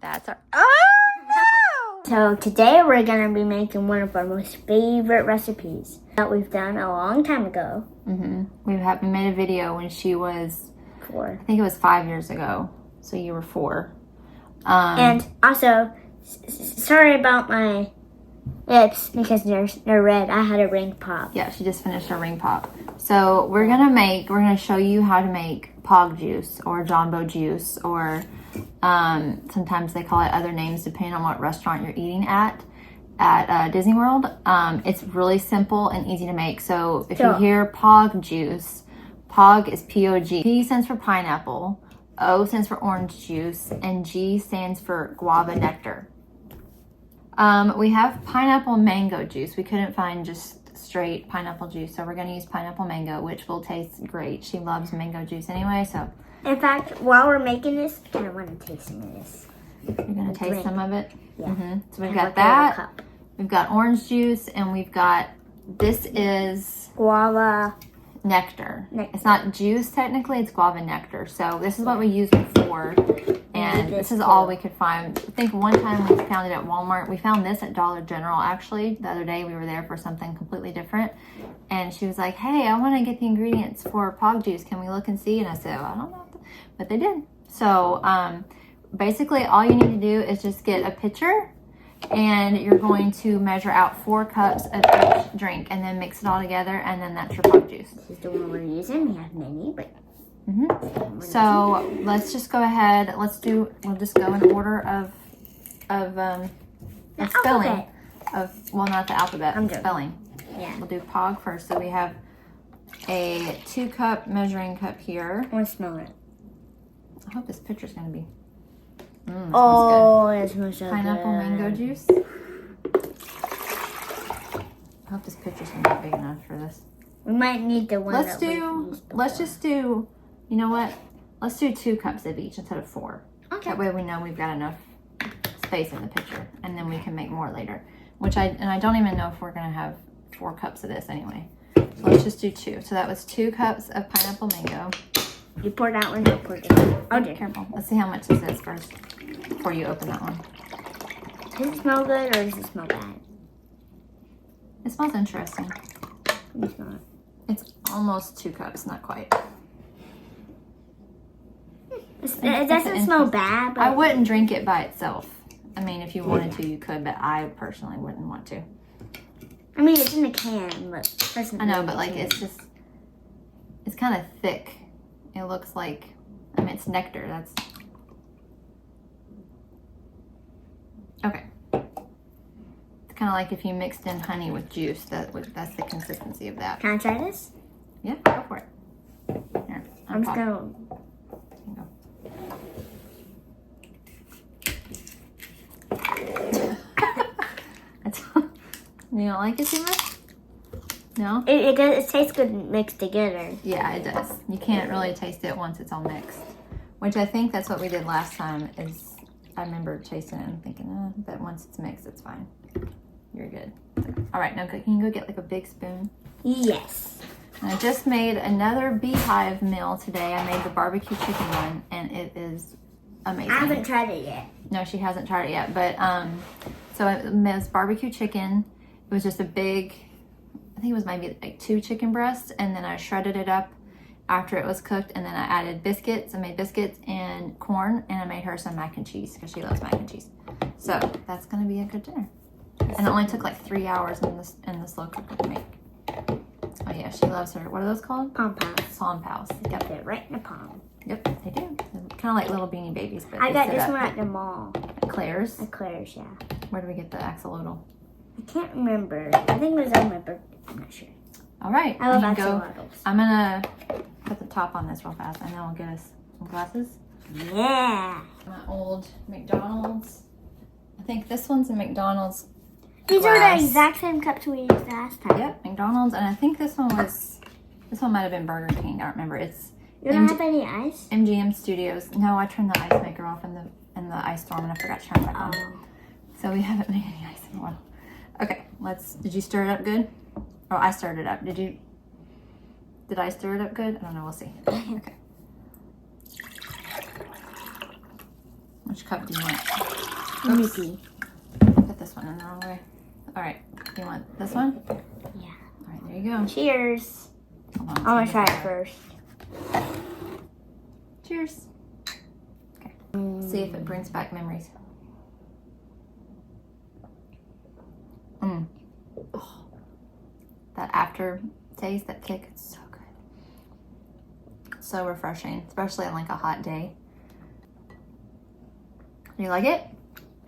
That's our, oh no! So today we're gonna be making one of our most favorite recipes that we've done a long time ago. We made a video when she was 4. I think it was 5 years ago. So you were 4. And also, sorry about my lips because they're red. I had a ring pop. Yeah, she just finished her ring pop. So we're gonna show you how to make POG juice or Jumbo juice, or sometimes they call it other names depending on what restaurant you're eating at Disney World. It's really simple and easy to make. So if you hear POG juice, POG is P-O-G. P stands for pineapple, O stands for orange juice, and G stands for guava nectar. We have pineapple mango juice. We couldn't find just straight pineapple juice, so we're going to use pineapple mango, which will taste great. She loves mango juice anyway, so. In fact, while we're making this, I kind of want to taste some of this. You're going to taste some of it? Yeah. So we've got that. We've got orange juice, and we've got, this is guava nectar. It's not juice technically, it's guava nectar. So this is what we used before, and this is all we could find. I think one time we found it at Walmart. We found this at Dollar General actually. The other day we were there for something completely different, and she was like, hey, I want to get the ingredients for POG juice. Can we look and see? And I said, I don't know, but they did. So basically all you need to do is just get a pitcher, and you're going to measure out 4 cups of each drink and then mix it all together, and then that's your POG juice. This is the one we're using. We have many, but so let's just go ahead. We'll just go in order of spelling. Well, not the alphabet, spelling. Yeah. We'll do POG first. So we have a 2-cup measuring cup here. I want to smell it. I hope this picture's going to be. It smells so Pineapple good. mango juice. I hope this picture's going to be big enough for this. We might need the one. Let's just do, you know what? Let's do 2 cups of each instead of 4. Okay. That way we know we've got enough space in the pitcher, and then we can make more later. I don't even know if we're gonna have 4 cups of this anyway. So let's just do 2. So that was 2 cups of pineapple mango. You pour that one, I'll pour this one. Oh dear, careful. Let's see how much this is first before you open that one. Does it smell good or does it smell bad? It smells interesting. Let me smell it. It's almost 2 cups, not quite. It doesn't smell bad, but I wouldn't drink it by itself. I mean, if you wanted to, you could, but I personally wouldn't want to. I mean, it's in a can, but I know, but like it's kind of thick. It looks like, I mean, it's nectar. That's okay. It's kind of like if you mixed in honey with juice. That's the consistency of that. Can I try this? Yeah, go for it. Here, I'm just gonna. You don't like it too much? No? It tastes good mixed together. Yeah, it does. You can't really taste it once it's all mixed. Which I think that's what we did last time. Is I remember tasting it and thinking, but once it's mixed, it's fine. You're good. All right, now can you go get like a big spoon? Yes. And I just made another beehive meal today. I made the barbecue chicken one, and it is amazing. I haven't tried it yet. No, she hasn't tried it yet. But so it was barbecue chicken. It was just a big, I think it was maybe like 2 chicken breasts, and then I shredded it up after it was cooked, and then I added biscuits. I made biscuits and corn, and I made her some mac and cheese because she loves mac and cheese. So that's gonna be a good dinner. And it only took like 3 hours in the slow cooker to make. Oh yeah, she loves her. What are those called? Pom poms. Pom poms. Yep, they're right in the palm. Yep, they do. They're kind of like little beanie babies, but I got this one at the mall. At Claire's. At Claire's, yeah. Where do we get the axolotl? I can't remember. I think it was on my birthday. I'm not sure. All right. I love axolotls. I'm gonna put the top on this real fast, and then I'll get us some glasses. Yeah. My old McDonald's. I think this one's a McDonald's. These are the exact same cups we used last time. Yep, McDonald's, and I think this one might have been Burger King. I don't remember. You don't have any ice? MGM Studios. No, I turned the ice maker off in the ice storm, and I forgot to turn it back on. So we haven't made any ice in a while. Okay, did you stir it up good? Oh, I stirred it up. Did I stir it up good? I don't know, we'll see. Okay. Which cup do you want? Let me see. Put this one in the wrong way. All right. Do you want this one? Yeah. All right, there you go. Cheers. Hold on, I want to try it first. Cheers. Okay. See if it brings back memories. Oh, that aftertaste, that kick, it's so good. So refreshing, especially on like a hot day. You like it?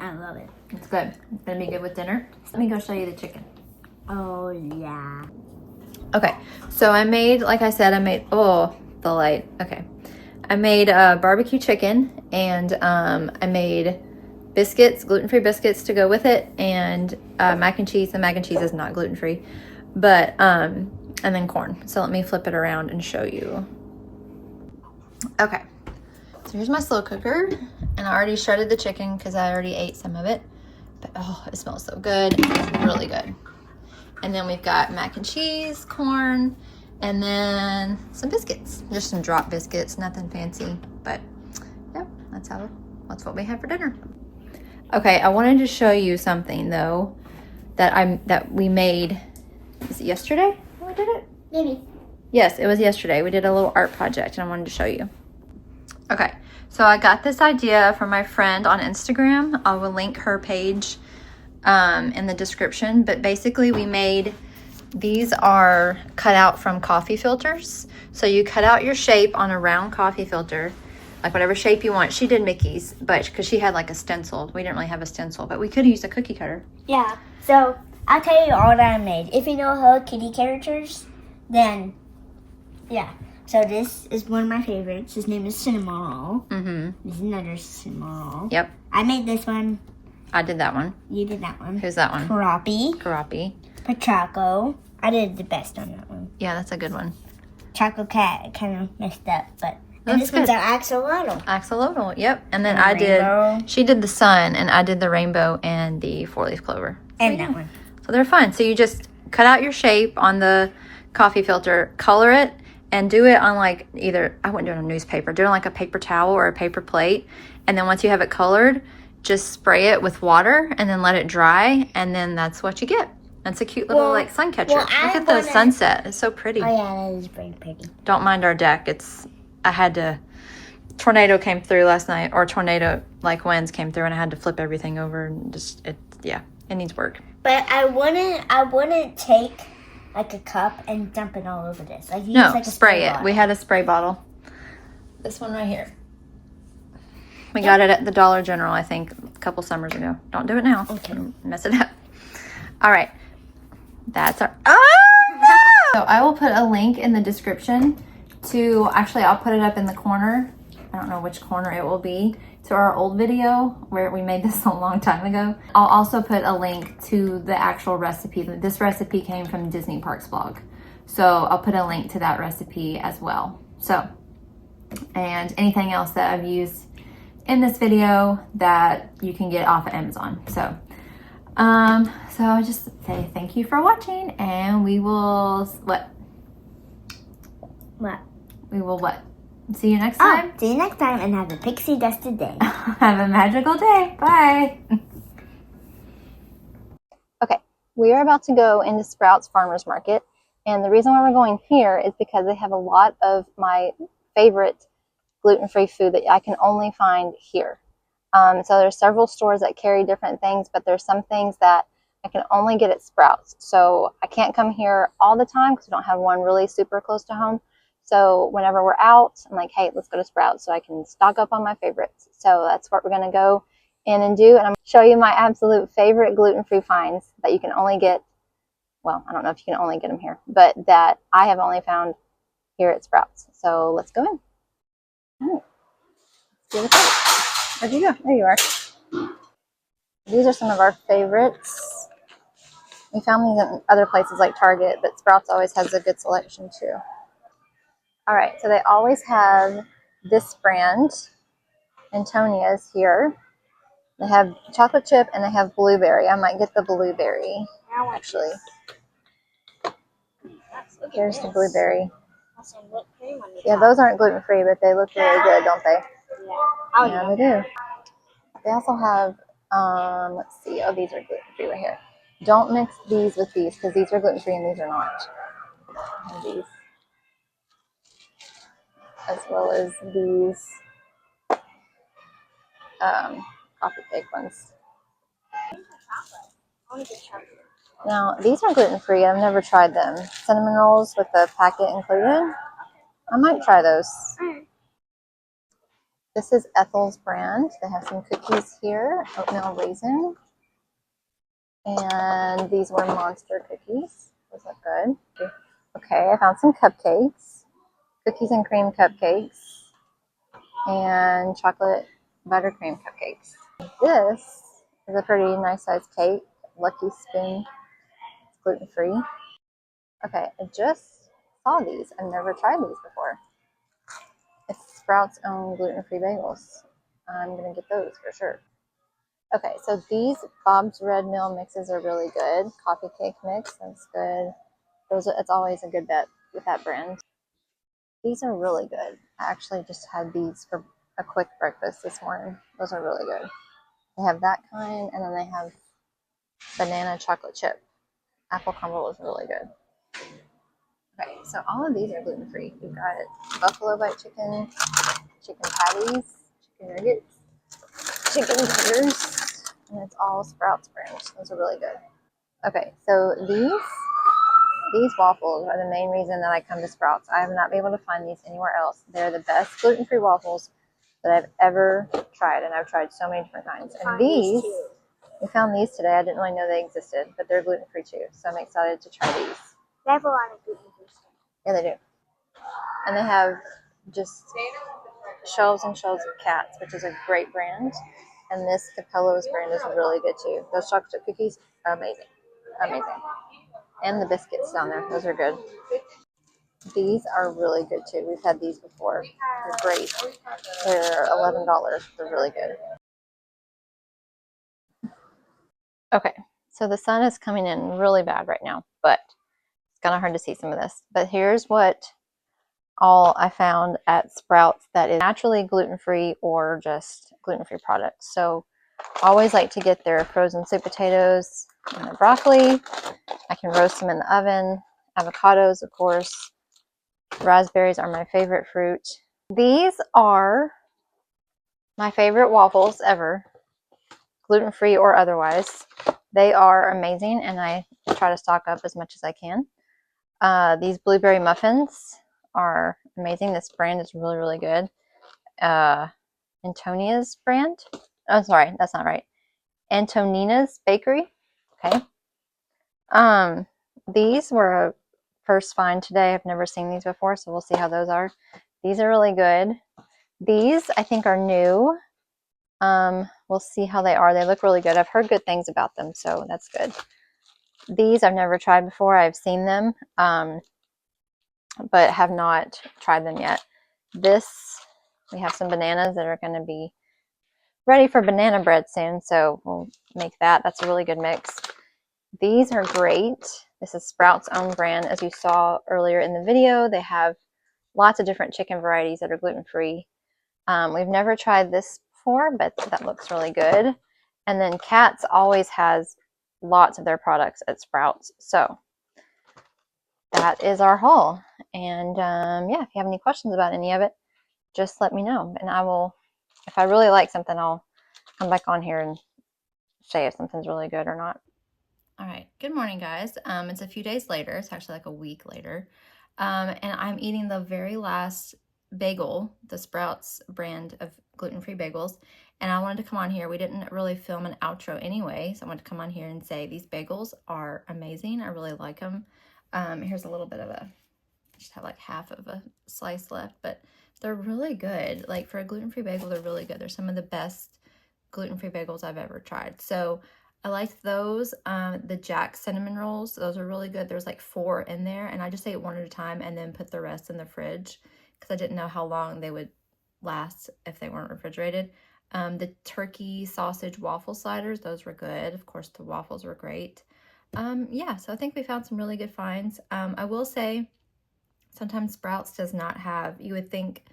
I love it. It's good. It's gonna be good with dinner. Let me go show you the chicken. Oh, yeah. Okay, so I made, like I said, oh, the light. Okay. I made barbecue chicken, and I made biscuits, gluten-free biscuits to go with it, and mac and cheese. The mac and cheese is not gluten-free, but, and then corn. So let me flip it around and show you. Okay, so here's my slow cooker, and I already shredded the chicken because I already ate some of it, but oh, it smells so good. It's really good. And then we've got mac and cheese, corn, and then some biscuits. Just some drop biscuits, nothing fancy, but yeah, that's what we have for dinner. Okay, I wanted to show you something though that we made. Is it yesterday when we did it? Maybe. Yes, it was yesterday. We did a little art project and I wanted to show you. Okay, so I got this idea from my friend on Instagram. I will link her page in the description, but basically these are cut out from coffee filters. So you cut out your shape on a round coffee filter, like whatever shape you want. She did Mickey's, but because she had like a stencil. We didn't really have a stencil, but we could use a cookie cutter. Yeah, so I'll tell you all that I made. If you know Hello Kitty characters, then yeah. So this is one of my favorites. His name is Cinnamon Roll. This is another Cinnamon Roll. Yep. I made this one. I did that one. You did that one. Who's that one? Karapi. Pachaco. I did the best on that one. Yeah, that's a good one. Choco Cat kind of messed up, but That's this one's good. our axolotl. Axolotl, yep. And then And she did the sun, and I did the rainbow and the 4-leaf clover. And that one. So they're fun. So you just cut out your shape on the coffee filter, color it, and do it on like I wouldn't do it on newspaper, do it on like a paper towel or a paper plate. And then once you have it colored, just spray it with water and then let it dry. And then that's what you get. That's a cute little like sun catcher. Look at the sunset. It's so pretty. Oh yeah, that is very pretty. Don't mind our deck. Tornado came through last night, or tornado like winds came through, and I had to flip everything over and it needs work. But I wouldn't take like a cup and dump it all over this. Like use like a spray it. bottle. We had a spray bottle. This one right here. We got it at the Dollar General, I think, a couple summers ago. Don't do it now. Okay. Mess it up. All right. That's our... Oh, no! So I will put a link in the description to... Actually, I'll put it up in the corner. I don't know which corner it will be. To our old video where we made this a long time ago. I'll also put a link to the actual recipe. This recipe came from Disney Parks blog. So I'll put a link to that recipe as well. So, and anything else that I've used in this video that you can get off of Amazon. So I just say thank you for watching, and we will see you next time. See you next time, and have a pixie dusted day. Have a magical day. Bye. Okay, we are about to go into Sprouts Farmers Market, and the reason why we're going here is because they have a lot of my favorite gluten-free food that I can only find here. So there's several stores that carry different things, but there's some things that I can only get at Sprouts. So I can't come here all the time because we don't have one really super close to home. So whenever we're out, I'm like, hey, let's go to Sprouts so I can stock up on my favorites. So that's what we're going to go in and do. And I'm going to show you my absolute favorite gluten-free finds that you can only get. Well, I don't know if you can only get them here, but that I have only found here at Sprouts. So let's go in. All right. Where'd you go? There you are. These are some of our favorites. We found these in other places like Target, but Sprouts always has a good selection too. All right, so they always have this brand, Antonia's here. They have chocolate chip and they have blueberry. I might get the blueberry, actually. Here's the blueberry. Yeah, those aren't gluten-free, but they look really good, don't they? Yeah. Oh, yeah, they do. They also have, let's see, oh, these are gluten-free right here. Don't mix these with these because these are gluten-free and these are not. And these, as well as these coffee cake ones. Now, these are gluten-free. I've never tried them. Cinnamon rolls with the packet included. I might try those. This is Ethel's brand. They have some cookies here, oatmeal raisin. And these were monster cookies. Those look good. Okay, I found some cupcakes. Cookies and cream cupcakes. And chocolate buttercream cupcakes. This is a pretty nice sized cake. Lucky Spoon. It's gluten free. Okay, I just saw these. I've never tried these before. It's Sprouts' own gluten free bagels. I'm gonna get those for sure. Okay, so these Bob's Red Mill mixes are really good. Coffee cake mix, that's good. It's always a good bet with that brand. These are really good. I actually just had these for a quick breakfast this morning. Those are really good. They have that kind, and then they have banana chocolate chip. Apple crumble is really good. Okay, so all of these are gluten free. We've got buffalo bite chicken, chicken patties, chicken nuggets, chicken tenders, and it's all Sprouts brand. Those are really good. Okay, so these waffles are the main reason that I come to Sprouts. I have not been able to find these anywhere else. They're the best gluten-free waffles that I've ever tried, and I've tried so many different kinds. And these, we found these today. I didn't really know they existed, but they're gluten-free too, so I'm excited to try these. They have a lot of gluten-free stuff. Yeah, they do. And they have just shelves and shelves of Cats, which is a great brand. And this Capello's brand is really good too. Those chocolate chip cookies are amazing. Amazing. And the biscuits down there. Those are good. These are really good too. We've had these before. They're great. They're $11. They're really good. Okay, so the sun is coming in really bad right now, but it's kind of hard to see some of this. But here's what all I found at Sprouts that is naturally gluten-free or just gluten-free products. So I always like to get their frozen sweet potatoes and their broccoli. I can roast them in the oven. Avocados, of course. Raspberries are my favorite fruit. These are my favorite waffles ever, gluten-free or otherwise. They are amazing, and I try to stock up as much as I can. These blueberry muffins are amazing. This brand is really, really good. Antonia's brand. Oh, sorry, that's not right. Antonina's Bakery. Okay. These were a first find today. I've never seen these before, so we'll see how those are. These are really good. These I think are new. We'll see how they are. They look really good. I've heard good things about them, so that's good. These I've never tried before. I've seen them, but have not tried them yet. This, we have some bananas that are going to be ready for banana bread soon, so we'll make that. That's a really good mix. These are great. This is Sprouts' own brand. As you saw earlier in the video, they have lots of different chicken varieties that are gluten-free. We've never tried this before, but that looks really good. And then Cats always has lots of their products at Sprouts. So that is our haul. And yeah, if you have any questions about any of it, just let me know. And I will, if I really like something, I'll come back on here and say if something's really good or not. All right, good morning, guys. It's a few days later. It's actually like a week later. And I'm eating the very last bagel, the Sprouts brand of gluten-free bagels. And I wanted to come on here. We didn't really film an outro anyway, so I wanted to come on here and say these bagels are amazing. I really like them. Here's a little bit of a, I just have like half of a slice left, but they're really good. Like for a gluten-free bagel, they're really good. They're some of the best gluten-free bagels I've ever tried. So I liked those. The Jack cinnamon rolls, those are really good. There's like 4 in there, and I just ate one at a time and then put the rest in the fridge because I didn't know how long they would last if they weren't refrigerated. The turkey sausage waffle sliders, those were good. Of course, the waffles were great. Yeah, so I think we found some really good finds. I will say sometimes Sprouts does not have, you would think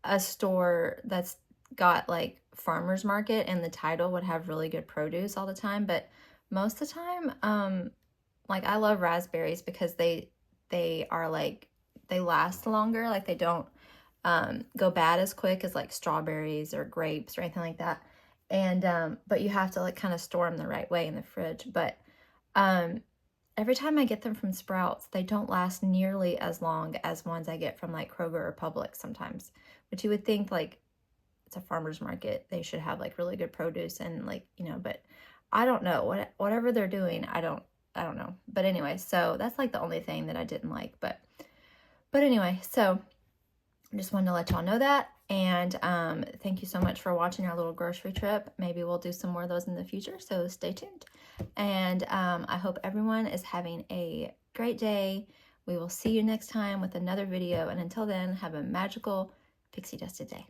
a store that's got like farmer's market and the title would have really good produce all the time, but most of the time, like I love raspberries because they are like, they last longer, like they don't go bad as quick as like strawberries or grapes or anything like that. And but you have to like kind of store them the right way in the fridge. But every time I get them from Sprouts, they don't last nearly as long as ones I get from like Kroger or Publix sometimes, which you would think like it's a farmer's market, they should have like really good produce and like, you know, but I don't know, whatever they're doing, I don't know. But anyway, so that's like the only thing that I didn't like. But anyway, so I just wanted to let y'all know that. And thank you so much for watching our little grocery trip. Maybe we'll do some more of those in the future, so stay tuned. And I hope everyone is having a great day. We will see you next time with another video. And until then, have a magical pixie dusted day.